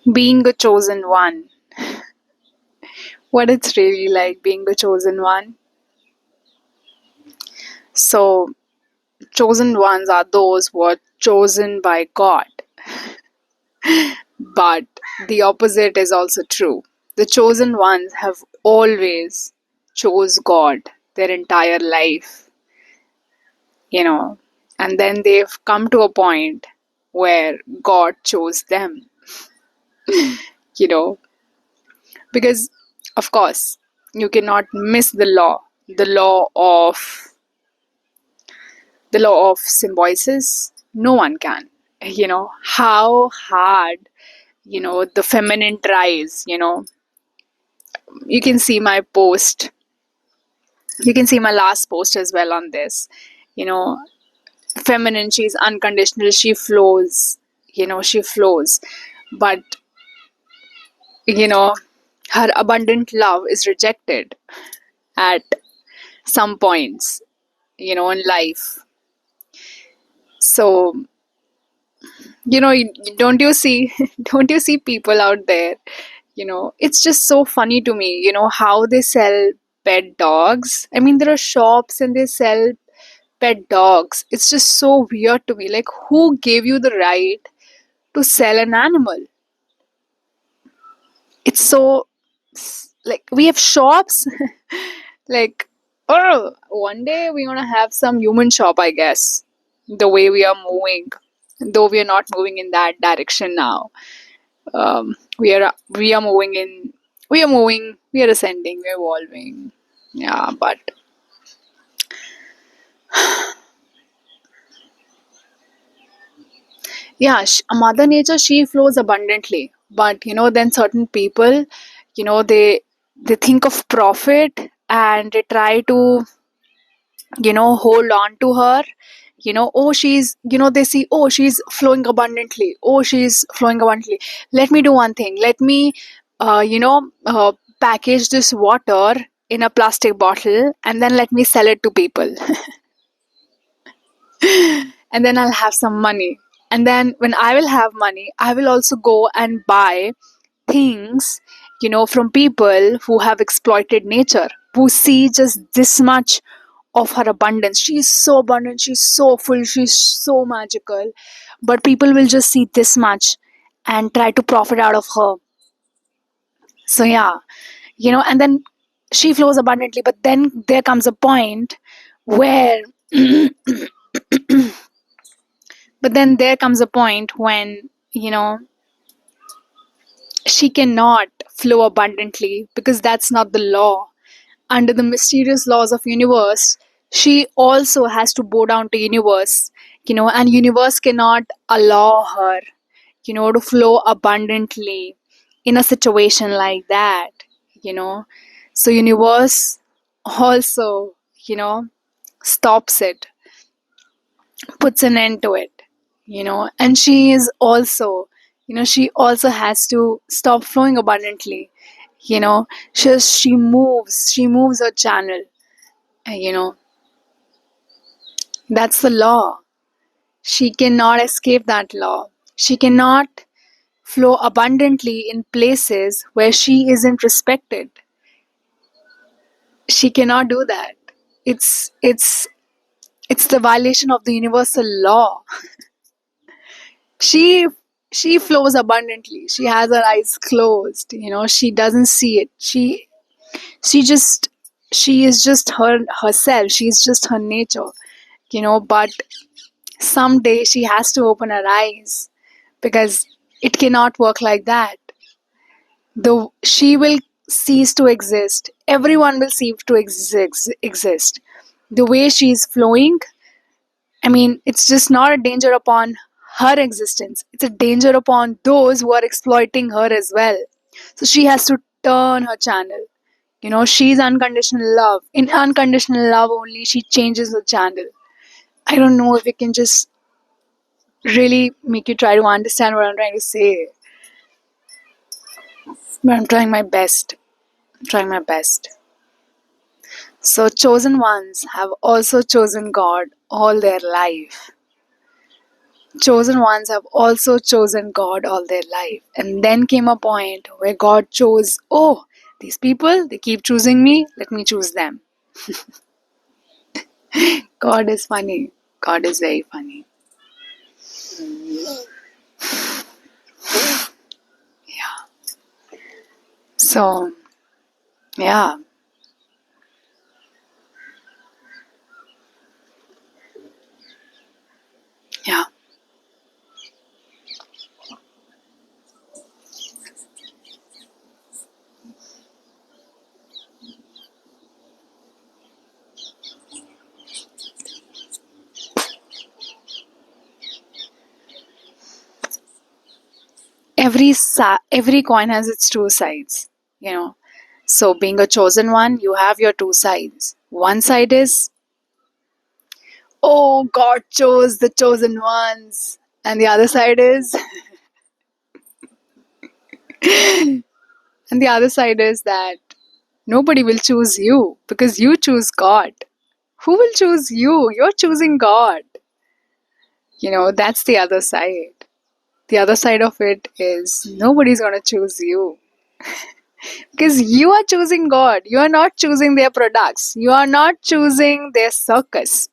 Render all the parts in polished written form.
Being a chosen one. What it's really like being the chosen one. So, chosen ones are those who are chosen by God. But the opposite is also true. The chosen ones have always chose God their entire life, you know, and then they've come to a point where God chose them, you know, because of course you cannot miss the law of symbiosis. No one can. How hard, the feminine tries, you can see my post. You can see my last post as well on this. You know, feminine, she's unconditional, she flows, she flows. But, you know, her abundant love is rejected at some points, in life. So, don't you see, don't you see people out there, it's just so funny to me, how they sell pet dogs. I mean, there are shops and they sell pet dogs. It's just so weird to me. Like, who gave you the right to sell an animal? It's so, like, we have shops. Like, oh, one day we're gonna have some human shop, I guess. The way we are moving, though we are not moving in that direction now. We are moving in. We are moving. We are ascending. We are evolving. Yeah, but yeah, Mother Nature, she flows abundantly. But then certain people, they think of profit and they try to hold on to her. Oh, she's, they see, oh, she's flowing abundantly, oh, she's flowing abundantly, let me do one thing, let me package this water in a plastic bottle and then let me sell it to people. And then I'll have some money. And then when I will have money, I will also go and buy things, from people who have exploited nature, who see just this much of her abundance. She's so abundant, she's so full, she's so magical. But people will just see this much and try to profit out of her. So, yeah, and then she flows abundantly. But then there comes a point where, but then there comes a point when, she cannot flow abundantly because that's not the law. Under the mysterious laws of universe, she also has to bow down to universe, and universe cannot allow her, to flow abundantly in a situation like that, you know. So universe also, stops it, puts an end to it, and she is also, she also has to stop flowing abundantly, she moves her channel, and, that's the law. She cannot escape that law. She cannot flow abundantly in places where she isn't respected. She cannot do that. It's it's it's the violation of the universal law. She she flows abundantly, she has her eyes closed, she doesn't see it. She she is just herself, she's just her nature, but someday she has to open her eyes, because it cannot work like that. The She will cease to exist, everyone will cease to exist. The way she's flowing, I mean, it's just not a danger upon her existence, it's a danger upon those who are exploiting her as well. So she has to turn her channel. She's unconditional love. In unconditional love only, she changes her channel. I don't know if it can just really make you try to understand what I'm trying to say, but I'm trying my best. I'm trying my best. So, chosen ones have also chosen God all their life. chosen ones have also chosen God all their life. And then came a point where God chose, oh, these people, they keep choosing me, let me choose them. God is funny. God is very funny. Yeah. So, yeah. Yeah. Every coin has its two sides, you know. So, being a chosen one, you have your two sides. One side is, oh, God chose the chosen ones. And the other side is, and the other side is that nobody will choose you because you choose God. Who will choose you? You're choosing God. That's the other side. The other side of it is nobody's going to choose you because you are choosing God. You are not choosing their products. You are not choosing their circus.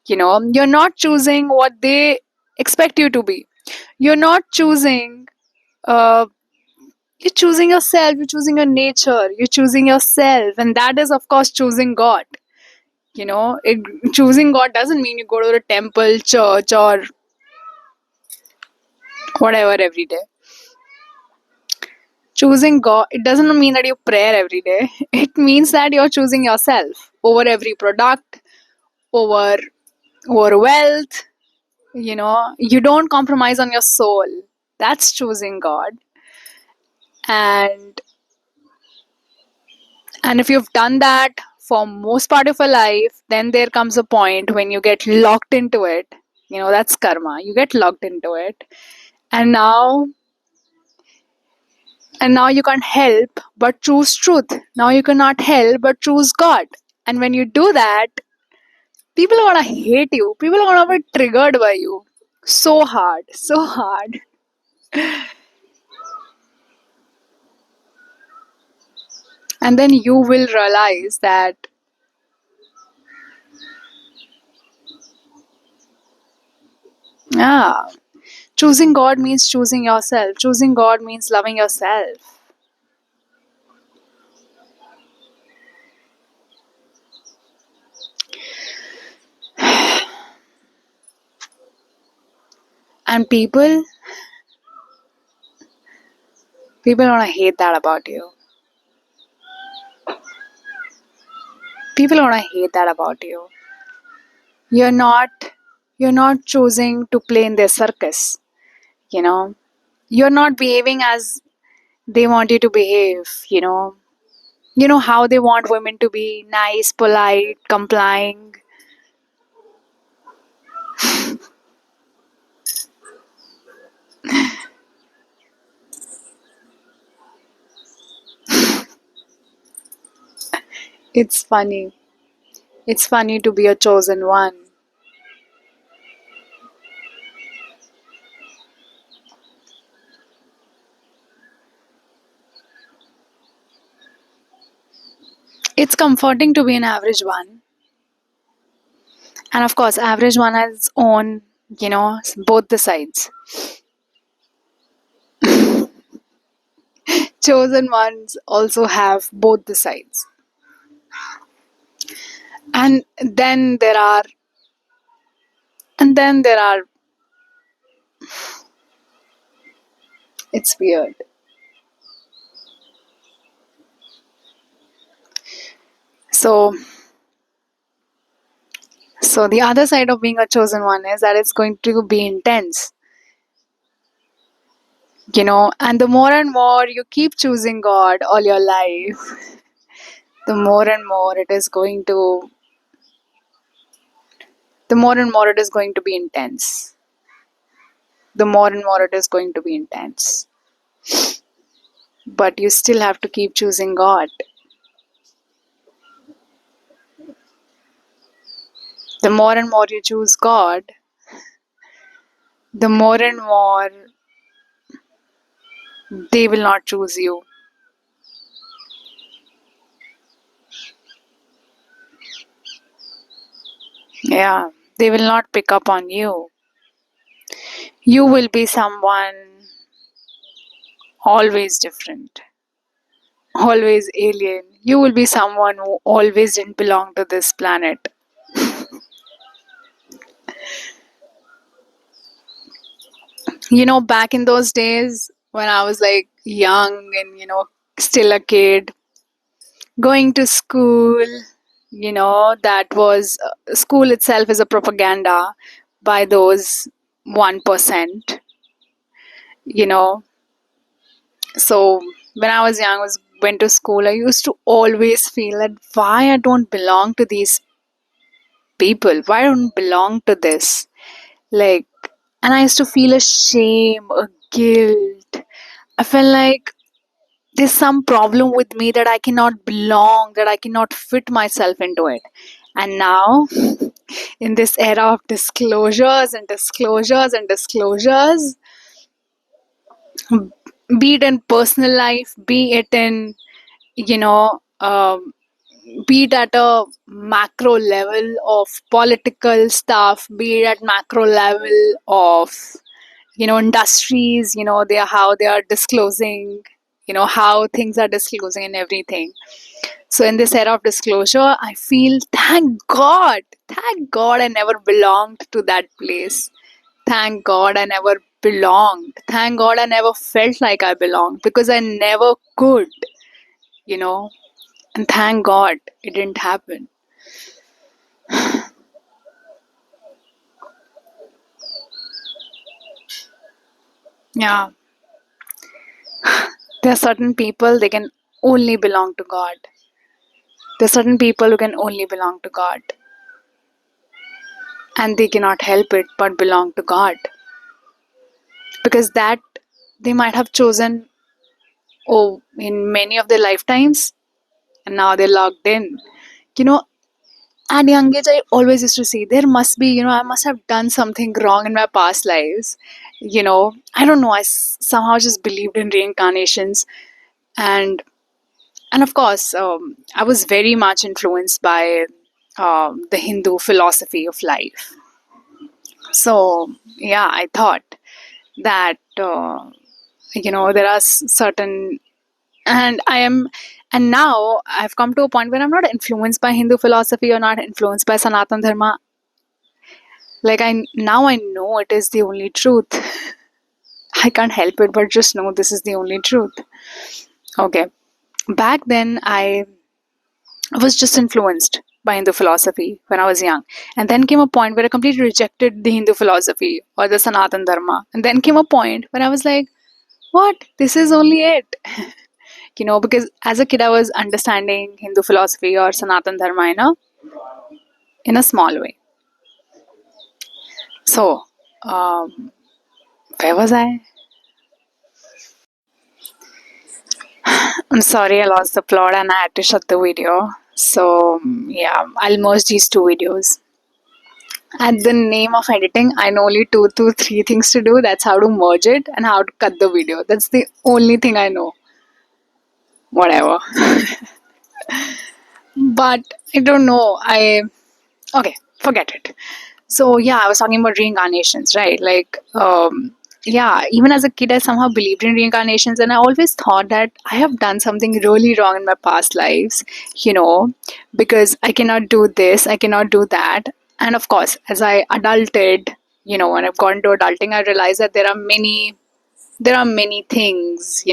You're not choosing what they expect you to be. You're not choosing, uh, you're choosing yourself. You're choosing your nature. You're choosing yourself. And that is, of course, choosing God. Choosing God doesn't mean you go to a temple, church, or whatever every day. Choosing God, it doesn't mean that you pray every day. It means that you're choosing yourself over every product, over wealth. You don't compromise on your soul. That's choosing God. And if you've done that for most part of your life, then there comes a point when you get locked into it. That's karma. You get locked into it. And now you can't help but choose truth. Now you cannot help but choose God. And when you do that, people are gonna hate you. People are gonna be triggered by you. So hard. So hard. And then you will realize that, yeah, choosing God means choosing yourself. Choosing God means loving yourself. And people are gonna hate that about you. People are gonna hate that about you. You're not choosing to play in their circus, you know. You're not behaving as they want you to behave. How they want women to be nice, polite, complying. It's funny. It's funny to be a chosen one. It's comforting to be an average one. And of course, average one has its own, both the sides. Chosen ones also have both the sides. And then there are, it's weird. So, the other side of being a chosen one is that it's going to be intense. And the more and more you keep choosing God all your life, the more and more it is going to be intense. The more and more it is going to be intense. But you still have to keep choosing God. The more and more you choose God, the more and more they will not choose you. Yeah, they will not pick up on you. You will be someone always different, always alien. You will be someone who always didn't belong to this planet. Back in those days when I was like young and, still a kid, going to school, that was school itself is a propaganda by those 1%, you know. So when I was young, went to school, I used to always feel that why I don't belong to these people, why I don't belong to this. Like, and I used to feel a shame, a guilt. I felt like there's some problem with me that I cannot belong, that I cannot fit myself into it. And now, in this era of disclosures and disclosures and disclosures, be it in personal life, be it in, you know, be it at a macro level of political stuff, be it at macro level of, industries, they are how they are disclosing, how things are disclosing and everything. So in this era of disclosure, I feel thank God I never belonged to that place. Thank God I never belonged. Thank God I never felt like I belonged because I never could, you know. And thank God it didn't happen. Yeah, there are certain people they can only belong to God. There are certain people who can only belong to God, and they cannot help it but belong to God because that they might have chosen in many of their lifetimes, and now they're locked in. You know, at young age, I always used to see there must be, I must have done something wrong in my past lives. I don't know. Somehow just believed in reincarnations, and of course, I was very much influenced by the Hindu philosophy of life. So yeah, I thought that there are certain, and I am, and now I've come to a point where I'm not influenced by Hindu philosophy or not influenced by Sanatan Dharma. Like I know it is the only truth. I can't help it but just know this is the only truth. Okay. Back then I was just influenced by Hindu philosophy when I was young. And then came a point where I completely rejected the Hindu philosophy or the Sanatan Dharma. And then came a point where I was like, what? This is only it. Because as a kid I was understanding Hindu philosophy or Sanatan Dharma in a small way. So, where was I? I'm sorry, I lost the plot and I had to shut the video. So, yeah, I'll merge these two videos. At the name of editing, I know only two to three things to do. That's how to merge it and how to cut the video. That's the only thing I know. Whatever. But I don't know. Okay, forget it. So yeah, I was talking about reincarnations, right? Like, yeah, even as a kid, I somehow believed in reincarnations, and I always thought that I have done something really wrong in my past lives, because I cannot do this, I cannot do that. And of course, as I adulted, when I've gone to adulting, I realized that there are many things,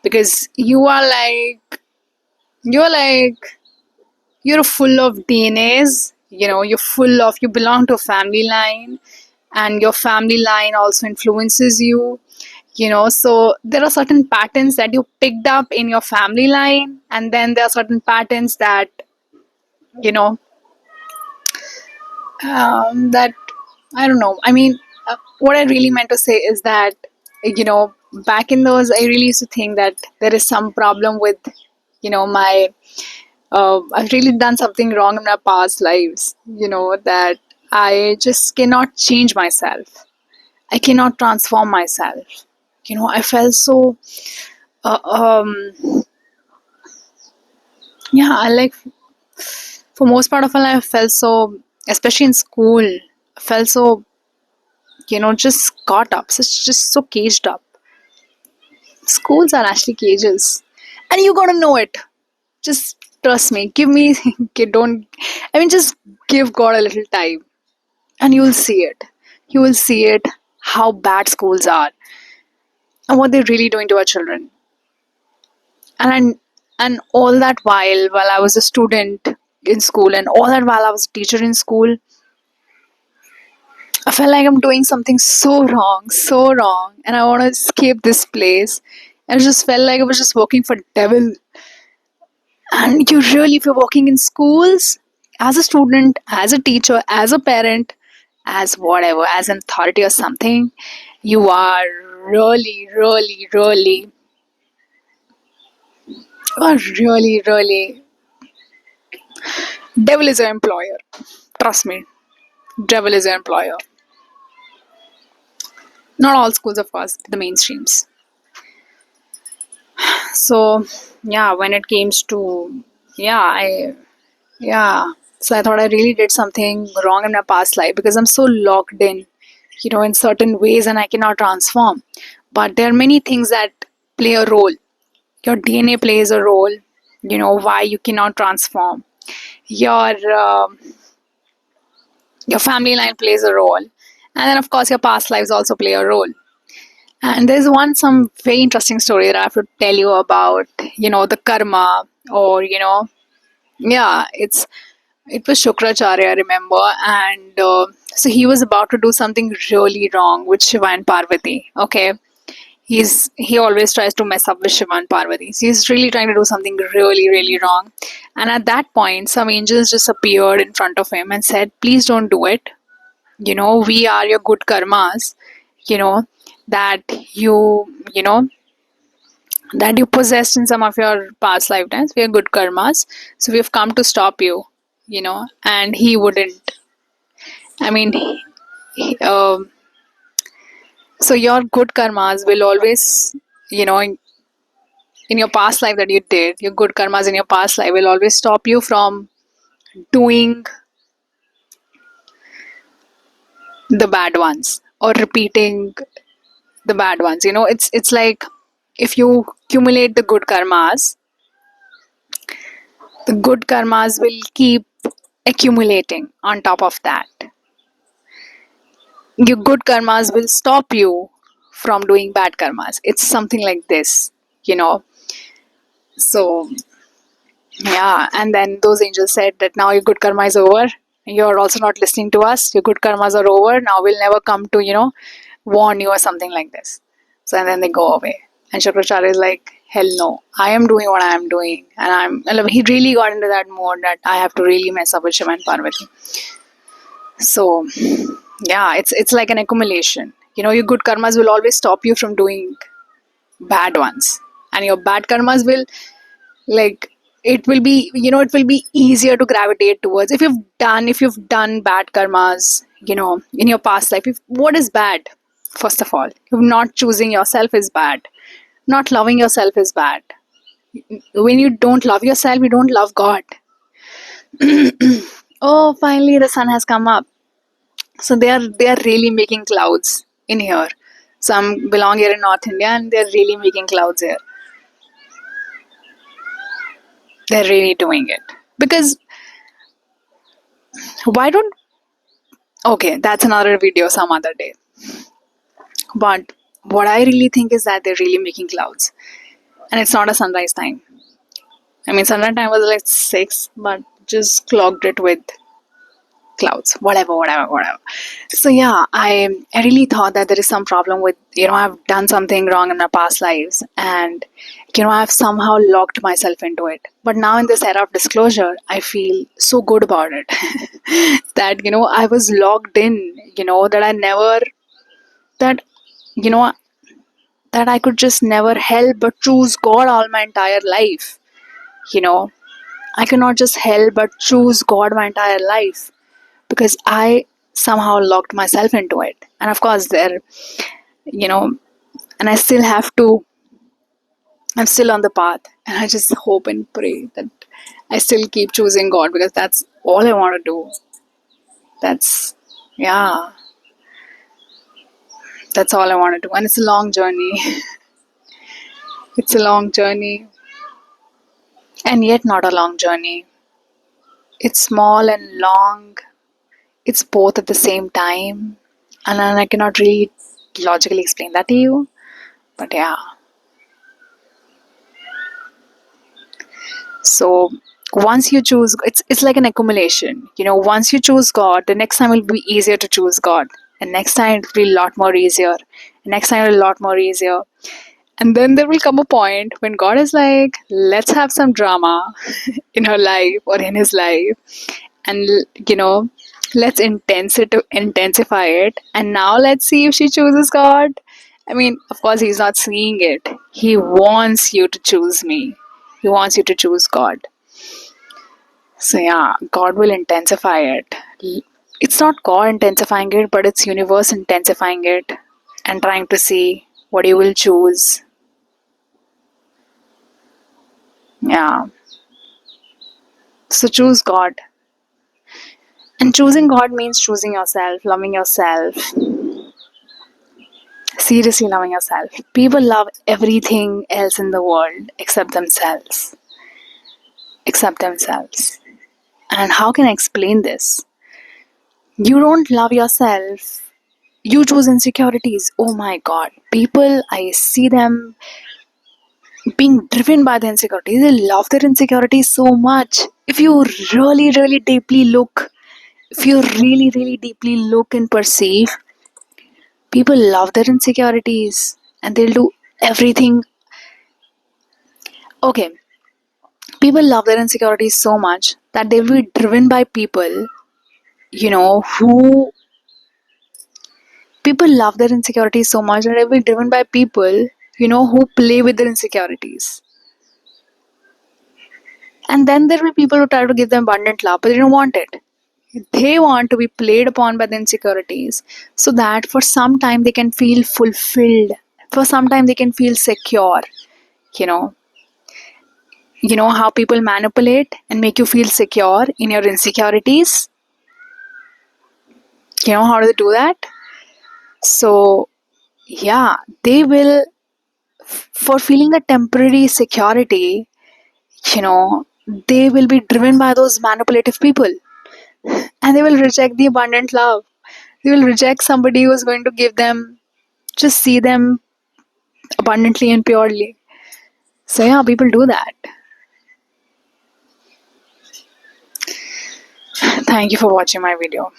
because you're like you're full of DNAs, you belong to a family line, and your family line also influences you, so there are certain patterns that you picked up in your family line, and then there are certain patterns that, you know, that I don't know. I mean, what I really meant to say is that, you know, back in those, I really used to think that there is some problem with, my I've really done something wrong in my past lives, that I just cannot change myself. I cannot transform myself. I felt so, uh, yeah, I like, for most part of my life, I felt so, especially in school, I felt so, just caught up, just so caged up. Schools are actually cages. And you gotta know it. Just trust me. Give me, don't, I mean, just give God a little time and you will see it. You will see it, how bad schools are and what they're really doing to our children. And and all that while I was a student in school, and all that while I was a teacher in school, I felt like I'm doing something so wrong, and I want to escape this place. I just felt like I was just working for devil. And you really, if you're working in schools, as a student, as a teacher, as a parent, as whatever, as an authority or something, you are really, you are really, devil is your employer. Trust me, devil is your employer. Not all schools, of course, the mainstreams. So, yeah, when it comes to, yeah, yeah. So I thought I really did something wrong in my past life because I'm so locked in certain ways and I cannot transform. But there are many things that play a role. Your DNA plays a role, why you cannot transform. Your, your family line plays a role. And then, of course, your past lives also play a role. And there's some very interesting story that I have to tell you about, the karma, or, yeah, it was Shukracharya, I remember, and so he was about to do something really wrong with Shiva and Parvati. Okay, he always tries to mess up with Shiva and Parvati. So he's really trying to do something really wrong, and at that point, some angels just appeared in front of him and said, "Please don't do it. We are your good karmas. You know that you possessed in some of your past lifetimes. We are good karmas, so we've come to stop you." And he wouldn't. I mean, so your good karmas will always, in your past life that you did, your good karmas in your past life will always stop you from doing the bad ones or repeating the bad ones. It's like, if you accumulate the good karmas will keep accumulating on top of that. Your good karmas will stop you from doing bad karmas. It's something like this, you know. So, yeah, and then those angels said that now your good karma is over. You're also not listening to us. Your good karmas are over. Now we'll never come to, warn you or something like this. So, and then they go away. And Shukracharya is like, hell no, I am doing what I am doing. And he really got into that mode that I have to really mess up with Shiva and Parvati. So, yeah, it's like an accumulation. Your good karmas will always stop you from doing bad ones. And your bad karmas will, like, it will be easier to gravitate towards. If you've done bad karmas, in your past life, what is bad? First of all, if not choosing yourself is bad. Not loving yourself is bad. When you don't love yourself, you don't love God. Oh, finally the sun has come up. So they are really making clouds in here. So I'm belong here in North India, and they're really making clouds here. They're really doing it. Because why don't, okay, that's another video some other day. But what I really think is that they're really making clouds. And it's not a sunrise time. I mean, sunrise time was like 6, but just clogged it with clouds. Whatever. So yeah, I really thought that there is some problem with, I've done something wrong in my past lives, and I've somehow locked myself into it. But now in this era of disclosure, I feel so good about it. That I was locked in, that I never, that you know that I could just never help but choose God all my entire life. You know, I cannot just help but choose God my entire life because I somehow locked myself into it. And of course, there, you know, and I'm still on the path. And I just hope and pray that I still keep choosing God, because that's all I want to do. That's, yeah, that's all I want to do. And it's a long journey. It's a long journey, and yet not a long journey. It's small and long. It's both at the same time. And I cannot really logically explain that to you. But yeah. So once you choose, it's like an accumulation. Once you choose God, the next time will be easier to choose God. And next time it will be a lot more easier. And next time it will be a lot more easier. And then there will come a point when God is like, let's have some drama in her life or in his life. And let's intensify it. And now let's see if she chooses God. I mean, of course, he's not seeing it. He wants you to choose me. He wants you to choose God. So yeah, God will intensify it. It's not God intensifying it, but it's universe intensifying it and trying to see what you will choose. Yeah. So choose God. And choosing God means choosing yourself, loving yourself. Seriously loving yourself. People love everything else in the world except themselves. Except themselves. And how can I explain this? You don't love yourself. You choose insecurities. Oh my god. People, I see them being driven by the insecurities. They love their insecurities so much. If you really, really deeply look, if you really, really deeply look and perceive, people love their insecurities and they'll do everything. Okay, people love their insecurities so much that they will be driven by people, who people love their insecurities so much that they will be driven by people, who play with their insecurities. And then there will be people who try to give them abundant love, but they don't want it. They want to be played upon by the insecurities so that for some time they can feel fulfilled. For some time they can feel secure. You know, you know how people manipulate and make you feel secure in your insecurities? You know how do they do that? So, yeah, they will, for feeling a temporary security, you know, they will be driven by those manipulative people and they will reject the abundant love. They will reject somebody who is going to give them, just see them abundantly and purely. So, yeah, people do that. Thank you for watching my video.